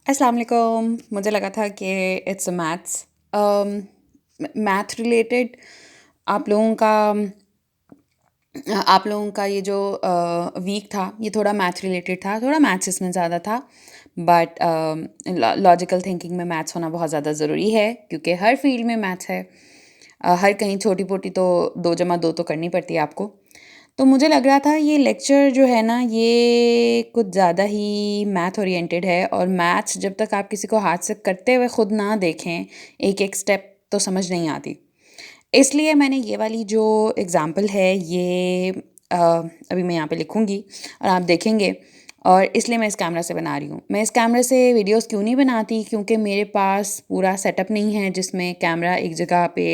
अस्सलाम वालेकुम। मुझे लगा था कि इट्स अ मैथ रिलेटेड आप लोगों का ये जो वीक था ये थोड़ा मैथ रिलेटेड था, थोड़ा मैथ्स इसमें ज़्यादा था। बट लॉजिकल थिंकिंग में मैथ्स होना बहुत ज़्यादा ज़रूरी है क्योंकि हर फील्ड में मैथ्स है। हर कहीं छोटी मोटी तो 2 + 2 तो करनी पड़ती है आपको। तो मुझे लग रहा था ये लेक्चर जो है ना ये कुछ ज़्यादा ही मैथ ओरिएंटेड है, और मैथ्स जब तक आप किसी को हाथ से करते हुए खुद ना देखें एक एक स्टेप तो समझ नहीं आती। इसलिए मैंने ये वाली जो एग्ज़ाम्पल है ये अ, अभी मैं यहाँ पे लिखूँगी और आप देखेंगे। और इसलिए मैं इस कैमरा से बना रही हूँ। मैं इस कैमरे से वीडियोस क्यों नहीं बनाती, क्योंकि मेरे पास पूरा सेटअप नहीं है जिसमें कैमरा एक जगह पे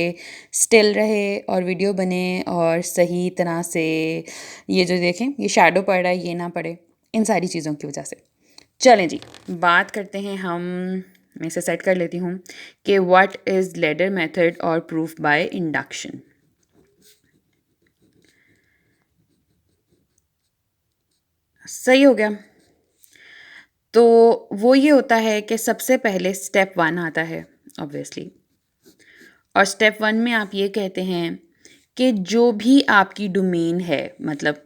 स्टिल रहे और वीडियो बने और सही तरह से ये जो देखें ये शैडो पड़ रहा है ये ना पड़े, इन सारी चीज़ों की वजह से। चलें जी, बात करते हैं हम। मैं इसे सेट कर लेती हूँ कि व्हाट इज़ लैडर मेथड और प्रूफ बाय इंडक्शन। सही हो गया। तो वो ये होता है कि सबसे पहले स्टेप 1 आता है ऑब्वियसली, और स्टेप 1 में आप ये कहते हैं कि जो भी आपकी डोमेन है, मतलब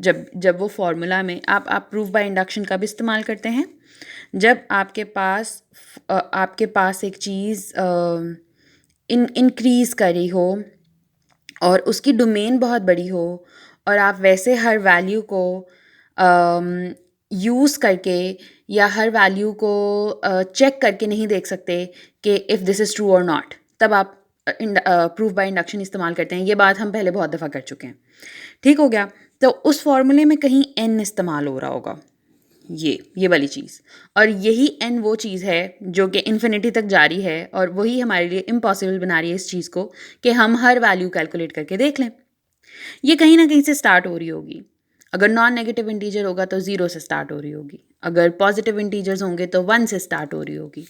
जब जब वो फार्मूला में आप प्रूफ बाय इंडक्शन का भी इस्तेमाल करते हैं। जब आपके पास एक चीज़ इंक्रीज़ करी हो और उसकी डोमेन बहुत बड़ी हो, और आप वैसे हर वैल्यू को यूज़ करके या हर वैल्यू को चेक करके नहीं देख सकते कि इफ़ दिस इज़ ट्रू और नॉट, तब आप प्रूफ बाय इंडक्शन इस्तेमाल करते हैं। ये बात हम पहले बहुत दफ़ा कर चुके हैं। ठीक हो गया। तो उस फॉर्मूले में कहीं एन इस्तेमाल हो रहा होगा, ये वाली चीज़। और यही एन वो चीज़ है जो कि इन्फिनिटी तक जारी है, और वही हमारे लिए इम्पॉसिबल बना रही है इस चीज़ को कि हम हर वैल्यू कैलकुलेट करके देख लें। ये कहीं ना कहीं से स्टार्ट हो रही होगी। अगर नॉन नेगेटिव इंटीजर होगा तो 0 से स्टार्ट हो रही होगी। अगर पॉजिटिव इंटीजर्स होंगे तो 1 से स्टार्ट हो रही होगी।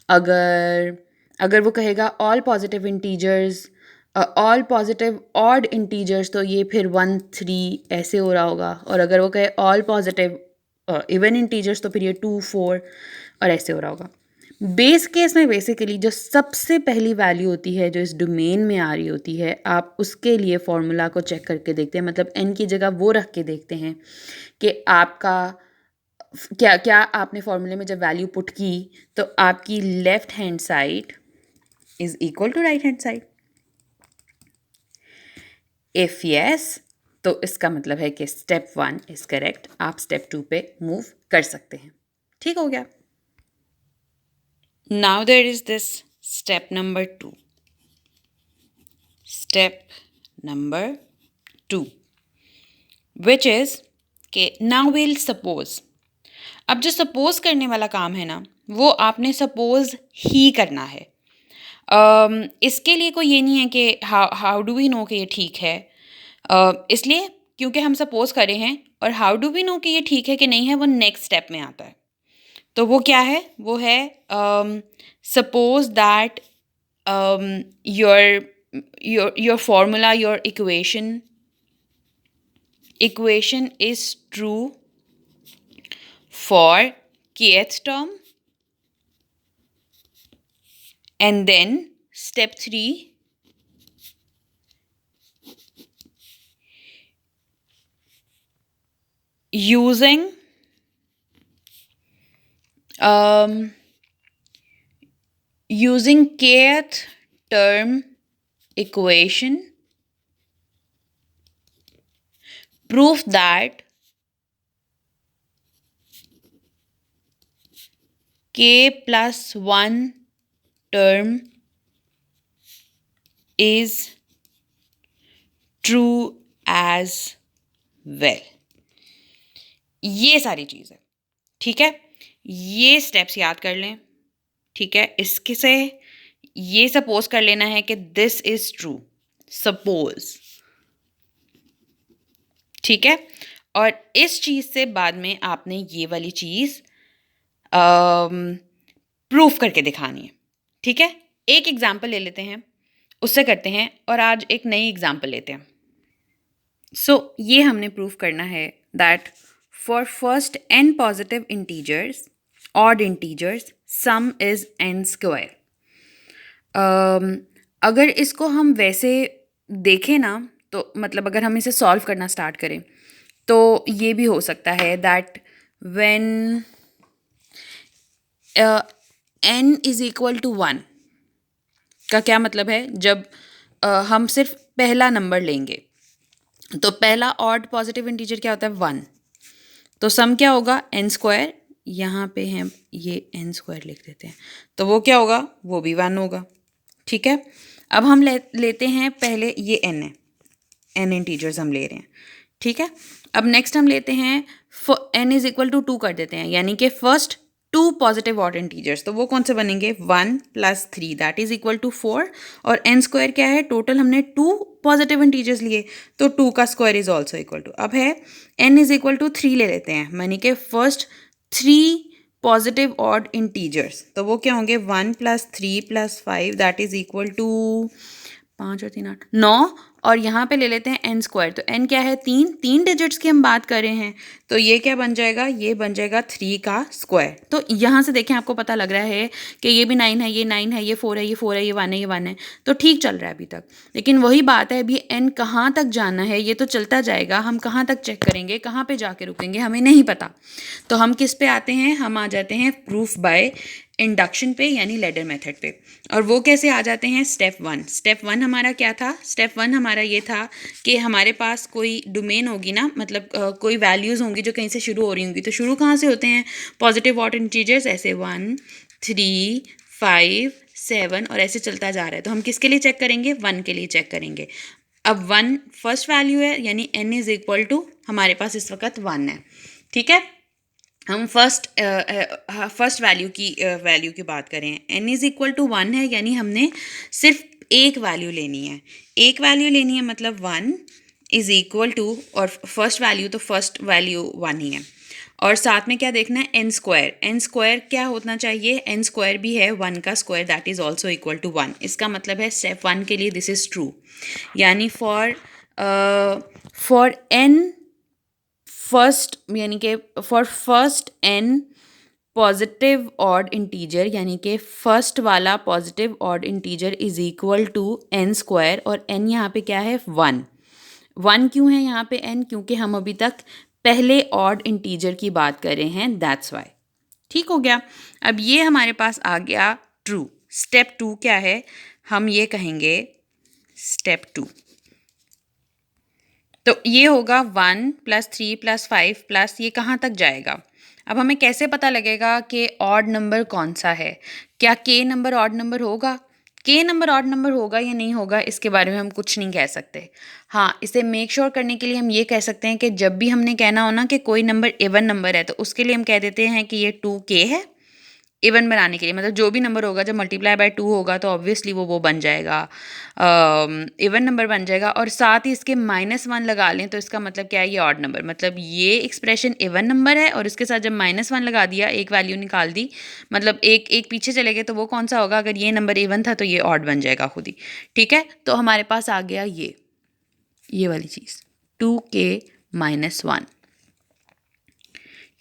अगर अगर वो कहेगा ऑल पॉजिटिव ऑड इंटीजर्स, तो ये फिर 1 3 ऐसे हो रहा होगा। और अगर वो कहे ऑल पॉजिटिव इवन इंटीजर्स, तो फिर ये 2 4 और ऐसे हो रहा होगा। बेस केस में बेसिकली जो सबसे पहली वैल्यू होती है जो इस डोमेन में आ रही होती है, आप उसके लिए फॉर्मूला को चेक करके देखते हैं, मतलब एन की जगह वो रख के देखते हैं कि आपका क्या क्या आपने फॉर्मूले में जब वैल्यू पुट की तो आपकी left hand side is equal to right hand side. If yes, तो इसका मतलब है कि स्टेप 1 इज़ करेक्ट, आप स्टेप 2 पे मूव कर सकते हैं। ठीक हो गया। Now there is this step number 2। Step number 2 which is कि नाउ विल सपोज। अब जो सपोज करने वाला काम है ना, वो आपने सपोज ही करना है। इसके लिए कोई ये नहीं है कि हाउ डू वी नो कि ये ठीक है। इसलिए क्योंकि हम सपोज करे हैं, और हाउ डू वी नो कि ये ठीक है कि नहीं है वो नेक्स्ट स्टेप में आता है। तो वो क्या है? वो है suppose that your your formula, your equation is true for kth term, and then step 3, using um, using kth term equation, prove that k plus 1 term is true as well। ये सारी चीज़ है। ठीक है, ये स्टेप्स याद कर लें। ठीक है, इसके से ये सपोज कर लेना है कि दिस इज ट्रू, सपोज। ठीक है, और इस चीज़ से बाद में आपने ये वाली चीज़ प्रूफ करके दिखानी है। ठीक है, एक एग्जाम्पल ले लेते हैं, उससे करते हैं, और आज एक नई एग्जाम्पल लेते हैं। सो ये हमने प्रूफ करना है that for first n positive integers, odd integers, some is n square. अगर इसको हम वैसे देखें ना, तो मतलब अगर हम इसे सॉल्व करना स्टार्ट करें तो ये भी हो सकता है that when n is equal to 1 का क्या मतलब है, जब हम सिर्फ पहला नंबर लेंगे तो पहला ऑड पॉजिटिव इंटीजर क्या होता है 1, तो सम क्या होगा n स्क्वायर, यहाँ पे हम ये n स्क्वायर लिख देते हैं, तो वो क्या होगा, वो भी 1 होगा। ठीक है, अब हम लेते हैं पहले ये n है, n इंटीजर्स हम ले रहे हैं। ठीक है, अब नेक्स्ट हम लेते हैं n इज इक्वल टू 2 कर देते हैं, यानी कि फर्स्ट 2 पॉजिटिव ऑड इंटीजर्स, तो वो कौन से बनेंगे 1 + 3 दैट इज इक्वल टू 4, और n स्क्वायर क्या है, टोटल हमने 2 पॉजिटिव इंटीजर्स लिए तो 2 का square is also equal to, अब है n इज इक्वल टू 3 ले लेते हैं, यानी कि फर्स्ट 3 पॉजिटिव ऑड इंटीजर्स, तो वो क्या होंगे 1 + 3 + 5 दैट इज इक्वल टू 5 और 3 8 9, और यहाँ पे ले लेते हैं n स्क्वायर, तो n क्या है 3 डिजिट्स की हम बात कर रहे हैं, तो ये क्या बन जाएगा, ये बन जाएगा 3 का स्क्वायर। तो यहाँ से देखें आपको पता लग रहा है कि ये भी 9 है, ये 9 है, ये 4 है, ये 4 है, ये 1 है, ये 1 है, तो ठीक चल रहा है अभी तक। लेकिन वही बात है, अभी n कहाँ तक जाना है ये तो चलता जाएगा, हम कहाँ तक चेक करेंगे, कहाँ पे जाके रुकेंगे हमें नहीं पता। तो हम किस पे आते हैं, हम आ जाते हैं प्रूफ बाय इंडक्शन पे, यानी लैडर मेथड पे। और वो कैसे आ जाते हैं, स्टेप 1 हमारा क्या था, स्टेप 1 हमारा ये था कि हमारे पास कोई डोमेन होगी ना, मतलब कोई वैल्यूज़ होंगी जो कहीं से शुरू हो रही होंगी, तो शुरू कहाँ से होते हैं, पॉजिटिव ऑड इंटीजर्स, ऐसे 1 3 5 7 और ऐसे चलता जा रहा है, तो हम किसके लिए चेक करेंगे, 1 के लिए चेक करेंगे। अब 1 फर्स्ट वैल्यू है, यानी n इज इक्वल टू हमारे पास इस वक्त 1 है। ठीक है, हम फर्स्ट वैल्यू की बात करें, n इज इक्वल टू 1 है, यानी हमने सिर्फ एक वैल्यू लेनी है, मतलब 1 इज इक्वल टू, और फर्स्ट वैल्यू 1 ही है, और साथ में क्या देखना है, n स्क्वायर क्या होना चाहिए, n स्क्वायर भी है 1 का square, that is also equal to 1। इसका मतलब है स्टेप 1 के लिए दिस इज ट्रू, यानी फॉर n फर्स्ट, यानी कि for first n positive odd integer, यानी कि फर्स्ट वाला positive odd integer is equal to n square, और n यहाँ पे क्या है 1 क्यों है यहाँ पे n, क्योंकि हम अभी तक पहले ऑड इंटीजर की बात कर रहे हैं, दैट्स वाई। ठीक हो गया, अब ये हमारे पास आ गया ट्रू। स्टेप 2 क्या है, हम ये कहेंगे स्टेप 2, तो ये होगा 1 + 3 + 5 प्लस ये कहाँ तक जाएगा। अब हमें कैसे पता लगेगा कि ऑड नंबर कौन सा है, क्या k नंबर ऑड नंबर होगा, k नंबर ऑड नंबर होगा या नहीं होगा, इसके बारे में हम कुछ नहीं कह सकते। हाँ, इसे मेक श्योर करने के लिए हम ये कह सकते हैं कि जब भी हमने कहना हो ना कि कोई नंबर इवन नंबर है, तो उसके लिए हम कह देते हैं कि ये 2k है। इवन बनाने के लिए मतलब जो भी नंबर होगा जब मल्टीप्लाई बाय 2 होगा तो ऑब्वियसली वो बन जाएगा, इवन नंबर बन जाएगा। और साथ ही इसके -1 लगा लें तो इसका मतलब क्या है, ये ऑड नंबर, मतलब ये एक्सप्रेशन इवन नंबर है और इसके साथ जब -1 लगा दिया, एक वैल्यू निकाल दी, मतलब एक पीछे चले गए, तो वो कौन सा होगा, अगर ये नंबर इवन था तो ये ऑड बन जाएगा खुद ही। ठीक है, तो हमारे पास आ गया ये वाली चीज़ 2k-1।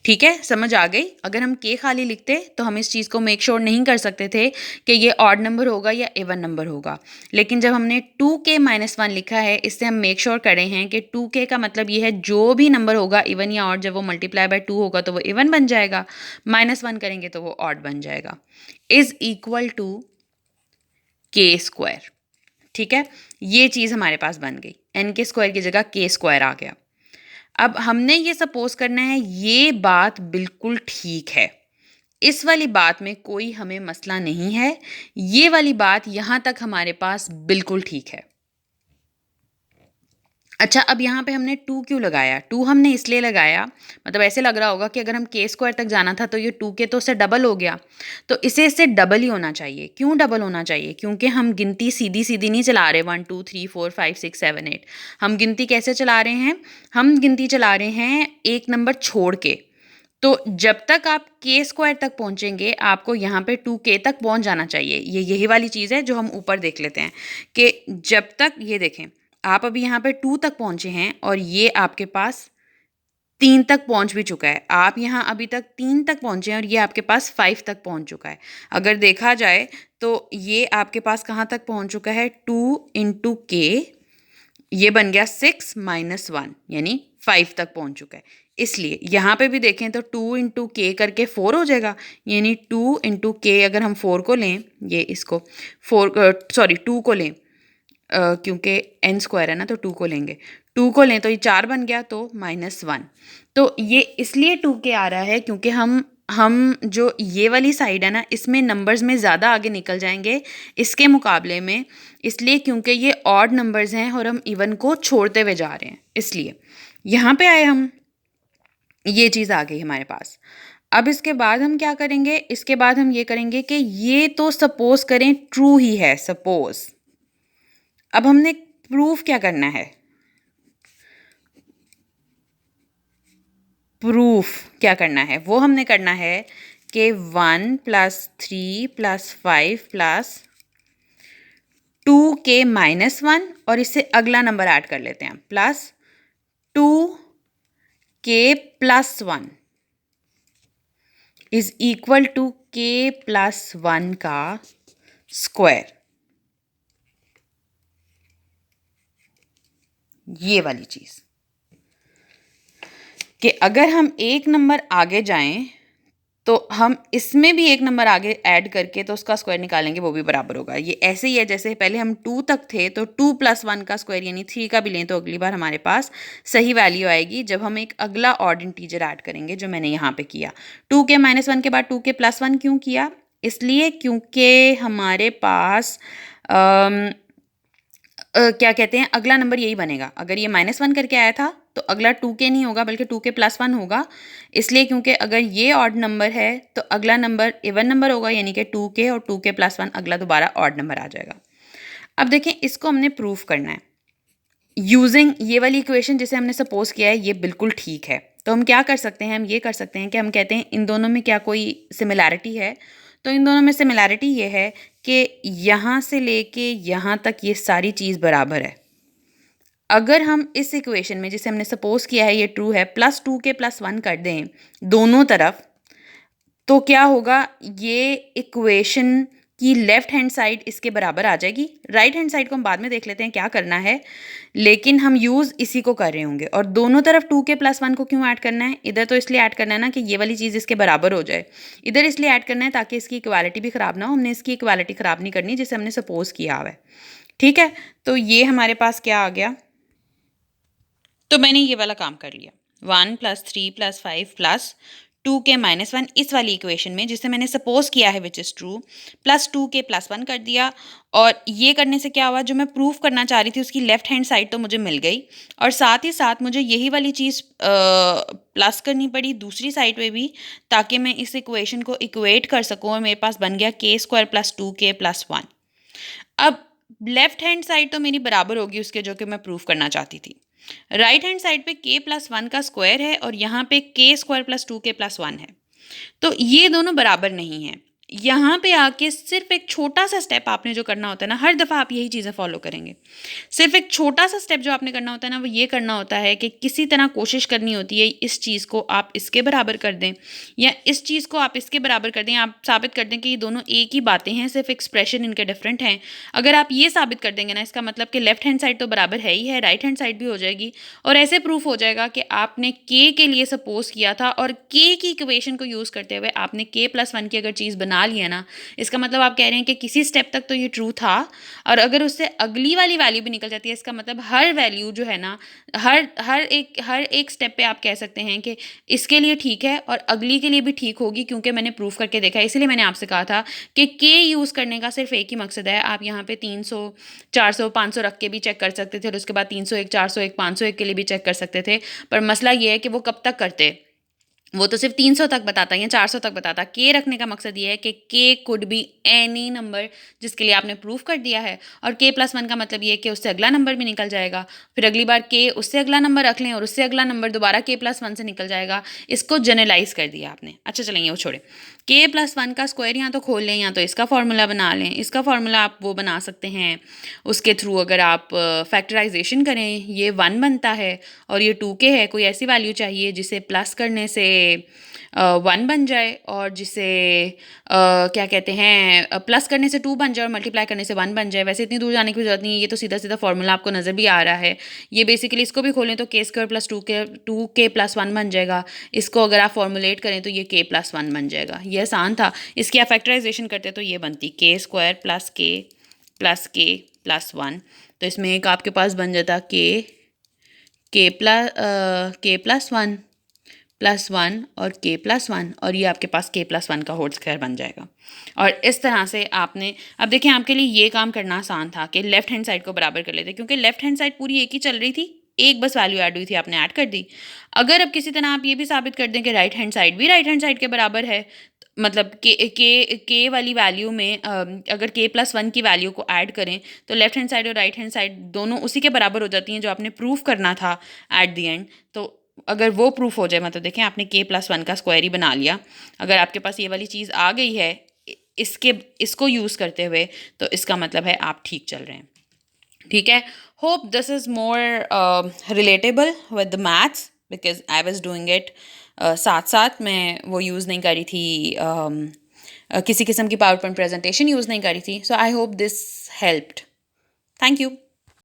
ठीक है, समझ आ गई। अगर हम k खाली लिखते तो हम इस चीज़ को मेक श्योर नहीं कर सकते थे कि ये ऑड नंबर होगा या इवन नंबर होगा, लेकिन जब हमने 2k-1 लिखा है, इससे हम मेक श्योर कर रहे हैं कि 2k का मतलब ये है जो भी नंबर होगा इवन या ऑड, जब वो मल्टीप्लाई बाय 2 होगा तो वो इवन बन जाएगा, -1 करेंगे तो वो ऑड बन जाएगा, is equal to k square. ठीक है, ये चीज़ हमारे पास बन गई, n के स्क्वायर की जगह k स्क्वायर आ गया। अब हमने ये सपोज करना है ये बात बिल्कुल ठीक है, इस वाली बात में कोई हमें मसला नहीं है, ये वाली बात यहाँ तक हमारे पास बिल्कुल ठीक है। अच्छा, अब यहाँ पे हमने 2 क्यों लगाया, 2 हमने इसलिए लगाया, मतलब ऐसे लग रहा होगा कि अगर हम k स्क्वायर तक जाना था तो ये 2k तो उससे डबल हो गया, तो इसे इससे डबल ही होना चाहिए। क्यों डबल होना चाहिए, क्योंकि हम गिनती सीधी सीधी नहीं चला रहे 1 2 3 4 5 6 7 8, हम गिनती कैसे चला रहे हैं, हम गिनती चला रहे हैं एक नंबर छोड़ के। तो जब तक आप k स्क्वायर तक पहुंचेंगे आपको यहाँ पे 2k तक पहुंच जाना चाहिए। ये यही वाली चीज़ है जो हम ऊपर देख लेते हैं कि जब तक, ये देखें आप अभी यहाँ पे 2 तक पहुँचे हैं और ये आपके पास 3 तक पहुंच भी चुका है। आप यहाँ अभी तक 3 तक पहुंचे हैं और ये आपके पास 5 तक पहुंच चुका है। अगर देखा जाए तो ये आपके पास कहाँ तक पहुंच चुका है, 2 इंटू के, ये बन गया 6 माइनस 1 यानी 5 तक पहुंच चुका है। इसलिए यहाँ पे भी देखें तो 2 इंटू के करके 4 हो जाएगा, यानी 2 इंटू के अगर हम 4 को लें, ये इसको 2 को लें, क्योंकि n स्क्वायर है ना तो 2 को लेंगे, 2 को लें तो ये 4 बन गया, तो -1। तो ये इसलिए 2k आ रहा है क्योंकि हम जो ये वाली साइड है ना, इसमें नंबर्स में ज़्यादा आगे निकल जाएंगे इसके मुकाबले में, इसलिए क्योंकि ये ऑड नंबर्स हैं और हम इवन को छोड़ते हुए जा रहे हैं, इसलिए यहाँ पे आए हम, ये चीज़ आ गई हमारे पास। अब इसके बाद हम क्या करेंगे, इसके बाद हम ये करेंगे कि ये तो सपोज करें ट्रू ही है, सपोज। अब हमने प्रूफ क्या करना है, प्रूफ क्या करना है, वो हमने करना है कि 1 + 3 + 5 + 2k - 1 और इससे अगला नंबर ऐड कर लेते हैं, plus 2k + 1 is equal to k + 1 का स्क्वायर। ये वाली चीज़ कि अगर हम एक नंबर आगे जाएं तो हम इसमें भी एक नंबर आगे ऐड करके तो उसका स्क्वायर निकालेंगे, वो भी बराबर होगा। ये ऐसे ही है जैसे पहले हम 2 तक थे तो 2 + 1 का स्क्वायर यानी 3 का भी लें तो अगली बार हमारे पास सही वैल्यू आएगी जब हम एक अगला ऑड इंटीजर ऐड करेंगे, जो मैंने यहाँ पे किया। 2k - 1 के बाद 2k + 1 क्यों किया, इसलिए क्योंकि हमारे पास क्या कहते हैं, अगला नंबर यही बनेगा। अगर ये -1 करके आया था तो अगला 2k नहीं होगा बल्कि 2k + 1 होगा, इसलिए क्योंकि अगर ये ऑड नंबर है तो अगला नंबर इवन नंबर होगा, यानी कि 2k और 2k + 1 अगला दोबारा ऑड नंबर आ जाएगा। अब देखें, इसको हमने प्रूफ करना है यूजिंग ये वाली इक्वेशन जिसे हमने सपोज किया है, ये बिल्कुल ठीक है। तो हम क्या कर सकते हैं, हम ये कर सकते हैं कि हम कहते हैं इन दोनों में क्या कोई सिमिलैरिटी है, तो इन दोनों में सिमिलैरिटी ये है कि यहाँ से लेके यहाँ तक ये सारी चीज़ बराबर है। अगर हम इस इक्वेशन में जिसे हमने सपोज किया है ये ट्रू है, प्लस 2k + 1 कर दें दोनों तरफ, तो क्या होगा, ये इक्वेशन की लेफ्ट हैंड साइड इसके बराबर आ जाएगी। राइट हैंड साइड को हम बाद में देख लेते हैं क्या करना है, लेकिन हम यूज़ इसी को कर रहे होंगे। और दोनों तरफ 2k + 1 को क्यों ऐड करना है, इधर तो इसलिए ऐड करना है ना कि ये वाली चीज़ इसके बराबर हो जाए, इधर इसलिए ऐड करना है ताकि इसकी इक्वालिटी भी ख़राब ना हो। हमने इसकी इक्वालिटी ख़राब नहीं करनी जिसे हमने सपोज किया हुआ है, ठीक है। तो ये हमारे पास क्या आ गया, तो मैंने ये वाला काम कर लिया, 1 + 3 + 5 + 2k - 1 इस वाली इक्वेशन में जिसे मैंने सपोज किया है which is true, plus 2k + 1 कर दिया। और ये करने से क्या हुआ, जो मैं प्रूफ करना चाह रही थी उसकी लेफ्ट हैंड साइड तो मुझे मिल गई, और साथ ही साथ मुझे यही वाली चीज़ प्लस करनी पड़ी दूसरी साइड पे भी, ताकि मैं इस इक्वेशन को इक्वेट कर सकूँ, और मेरे पास बन गया k² + 2k + 1। अब लेफ्ट हैंड साइड तो मेरी बराबर होगी उसके जो कि मैं प्रूफ करना चाहती थी। राइट हैंड साइड पे k + 1 का स्क्वायर है और यहाँ पे k² + 2k + 1 है, तो ये दोनों बराबर नहीं हैं। यहाँ पे आके सिर्फ एक छोटा सा स्टेप आपने जो करना होता है ना, हर दफ़ा आप यही चीज़ें फॉलो करेंगे, सिर्फ एक छोटा सा स्टेप जो आपने करना होता है ना, वो ये करना होता है कि किसी तरह कोशिश करनी होती है इस चीज़ को आप इसके बराबर कर दें या इस चीज़ को आप इसके बराबर कर दें, आप साबित कर दें कि ये दोनों एक ही बातें हैं, सिर्फ एक्सप्रेशन इनके डिफरेंट हैं। अगर आप ये साबित कर देंगे ना, इसका मतलब कि लेफ्ट हैंड साइड तो बराबर है ही है, राइट हैंड साइड भी हो जाएगी, और ऐसे प्रूफ हो जाएगा कि आपने k के लिए सपोज किया था और k की इक्वेशन को यूज़ करते हुए आपने k + 1 की अगर चीज़ बना लिया ना, इसका मतलब आप कह रहे हैं कि किसी स्टेप तक तो ये ट्रू था, और अगर उससे अगली वाली वैल्यू भी निकल जाती है, इसका मतलब हर वैल्यू जो है ना, हर एक स्टेप पे आप कह सकते हैं कि इसके लिए ठीक है और अगली के लिए भी ठीक होगी, क्योंकि मैंने प्रूफ करके देखा है। इसीलिए मैंने आपसे कहा था कि k यूज़ करने का सिर्फ एक ही मकसद है, आप यहाँ पे 300 400 500 रख के भी चेक कर सकते थे और उसके बाद 301 401 501 के लिए भी चेक कर सकते थे, पर मसला ये है कि वो कब तक करते, वो तो सिर्फ 300 तक बताता है या 400 तक बताता। के रखने का मकसद ये है कि के कुड बी एनी नंबर जिसके लिए आपने प्रूफ कर दिया है, और के प्लस वन का मतलब ये है कि उससे अगला नंबर भी निकल जाएगा, फिर अगली बार के उससे अगला नंबर रख लें और उससे अगला नंबर दोबारा के प्लस वन से निकल जाएगा। इसको जनरलाइज कर दिया आपने। अच्छा चलेंगे वो छोड़े। के प्लस वन का स्क्वायर या तो खोल लें या तो इसका फॉर्मूला बना लें। इसका फॉर्मूला आप वो बना सकते हैं उसके थ्रू, अगर आप फैक्टराइजेशन करें ये 1 बनता है और ये 2 के है। कोई ऐसी वैल्यू चाहिए जिसे प्लस करने से 1 बन जाए और जिसे क्या कहते हैं प्लस करने से 2 बन जाए और मल्टीप्लाई करने से 1 बन जाए। वैसे इतनी दूर जाने की ज़रूरत नहीं है, ये तो सीधा सीधा फॉर्मूला आपको नज़र भी आ रहा है। ये बेसिकली इसको भी खोलें तो के स्क्वायर प्लस 2 के प्लस 1 बन जाएगा। इसको अगर आप फॉर्मुलेट करें तो ये के प्लस 1 बन जाएगा। ये आसान था। इसकी आप फैक्टराइजेशन करते तो ये बनती के स्क्वायर प्लस के प्लस 1। तो इसमें एक आपके पास बन जाता के प्लस वन और के प्लस वन, और ये आपके पास के प्लस वन का होल स्क्वायर बन जाएगा। और इस तरह से आपने, अब देखें आपके लिए ये काम करना आसान था कि लेफ्ट हैंड साइड को बराबर कर लेते, क्योंकि लेफ्ट हैंड साइड पूरी एक ही चल रही थी, एक बस वैल्यू ऐड हुई थी, आपने ऐड कर दी। अगर अब किसी तरह आप ये भी साबित कर दें कि राइट हैंड साइड भी राइट हैंड साइड के बराबर है, मतलब के वाली वैल्यू में अगर के प्लस वन की वैल्यू को ऐड करें तो लेफ्ट हैंड साइड और राइट हैंड साइड दोनों उसी के बराबर हो जाती हैं जो आपने प्रूफ करना था एट द एंड। तो अगर वो प्रूफ हो जाए, मतलब देखें आपने के प्लस वन का स्क्वायर ही बना लिया। अगर आपके पास ये वाली चीज़ आ गई है इसको यूज़ करते हुए, तो इसका मतलब है आप ठीक चल रहे हैं। ठीक है। Hope this is more relatable with the maths because I was doing it साथ साथ। मैं वो यूज़ नहीं करी थी, किसी किस्म की पावर पॉइंट प्रेजेंटेशन यूज़ नहीं करी थी। So I hope this helped. Thank you.